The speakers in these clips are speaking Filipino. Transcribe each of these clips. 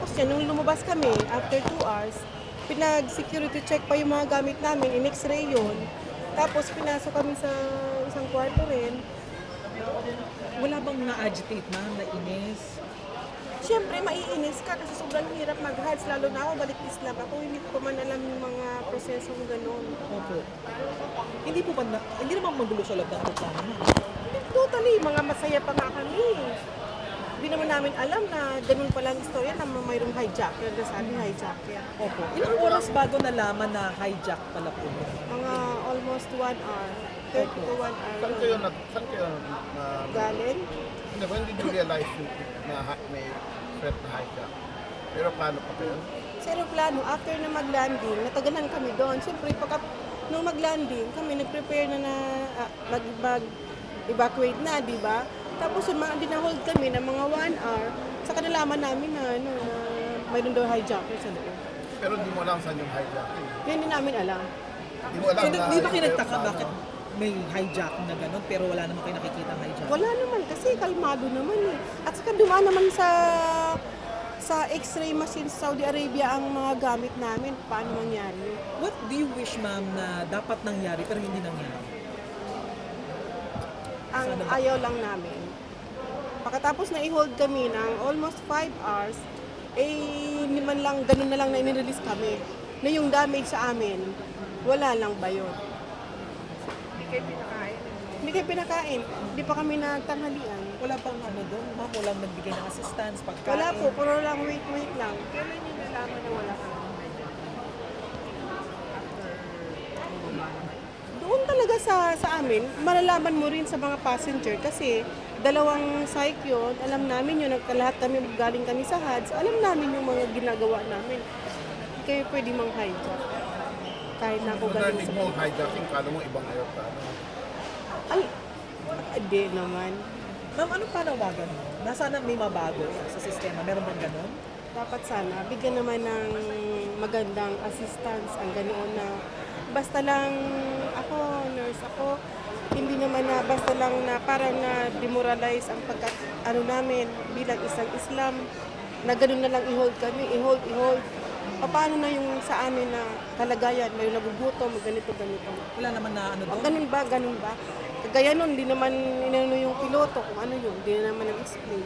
Pagkatapos niya, nung lumabas kami, after 2 hours, pinag-security check pa yung mga gamit namin, in-x-ray yun. Tapos pinasok kami sa isang kwarto rin. Wala bang na-agitate, ma'am, nainis? Siyempre, maiinis ka kasi sobrang hirap mag-HADS, lalo na ako, balik Islam ako, hindi ko pa man alam yung mga prosesong ganun. Opo. Hindi naman magulo sa loob ng reklamo, ma'am. Totally, mga masaya pa nga kami. Hindi naman namin alam na ganun pala ang istorya na mayroong hijacker, nasabi hijacker. Opo. Ilang oras bago nalaman na hijack pala po? Mga almost 1 hour, 30 to 1 hour. Saan kayo na Galing? hindi ba hindi nyo realize yung may threat na hijack? Pero paano pa kayo? Sa aeroplano, after na mag-landing, natagalan kami doon. Siyempre, nung mag-landing, kami nag-prepare na mag-evacuate na, di ba? Tapos yun, dinahold kami ng mga 1 hour, saka nalaman namin na, na mayroon daw hijacker sa loob. Pero hindi mo alam saan yung hijacking. Yan din namin alam. Hindi mo alam So, na... di ba kayo nagtaka bakit may hijack na gano'n pero wala naman kayo nakikita hijack? Wala naman kasi kalmado naman eh. At saka dumaan naman sa X-ray machine sa Saudi Arabia ang mga gamit namin. Paano mangyari? What do you wish, ma'am, na dapat nangyari pero hindi nangyari? Ang Sana ba? ayaw lang namin. Pagkatapos na i-hold kami ng almost 5 hours, hindi man lang, ganun na lang na inirelease kami. Na yung damage sa amin, wala lang ba yun? Hindi kayo pinakain. Hindi pa kami nagtanghalian. Wala pang ano doon, ma'am, walang nagbigay ng assistance, pagkain. Wala po, puro lang wait lang. Kailan niyo nalaman na wala kami? Doon talaga sa amin, malalaman mo rin sa mga passenger kasi dalawang psych yun, alam namin yun, lahat kami galing kami sa HADS, alam namin yung mga ginagawa namin. Hindi kayo pwede mang hijack. Kahit na ako Kung galing narinig sa... mo ang hijacking, kala mo ibang aeroplano. Ay, hindi naman. Ma'am, anong panawagan mo? Nasaan may mabago sa sistema? Meron bang gano'n? Dapat sana, bigyan naman ng magandang assistance ang ganoon na basta lang ako, nurse ako, hindi naman na basta lang na parang na demoralize ang ano namin bilang isang Islam na gano'n na lang i-hold kami, i-hold. Paano na yung sa amin na kalagayan, may nagugutom, ganito. Wala naman na ano doon? Ganun ba? Kagaya nun, hindi naman inano yung piloto kung ano yun, hindi na naman nag-explain.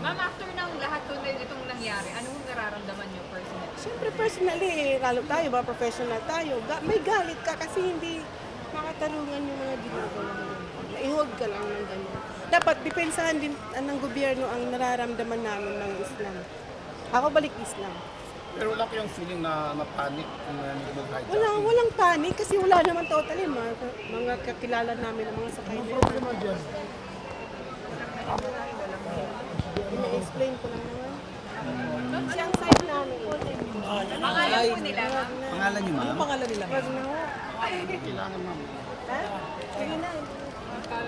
Ma'am, after ng lahat itong nangyari, anong nararamdaman niyo personally? Siyempre personally, lalo tayo ba, professional tayo, may galit ka kasi hindi makatarungan yung mga ginagawa mo. I-hold ka lang ng gano'n. Dapat depensahan din ng gobyerno ang nararamdaman namin ng Islam. Ako balik Islam. Pero wala kayong feeling na panic kung narinig mo ang hijacking. Walang panic kasi wala naman totally mga kakilala namin ng mga sakay. Ano problema dyan? Ina-explain ko lang naman. Siyang side namin. Pangalan po nila, ma'am? Pangalan niyo, ma'am? Anong pangalan nila? Wag na ho. Kailangan, ma'am. Ha? Sige na.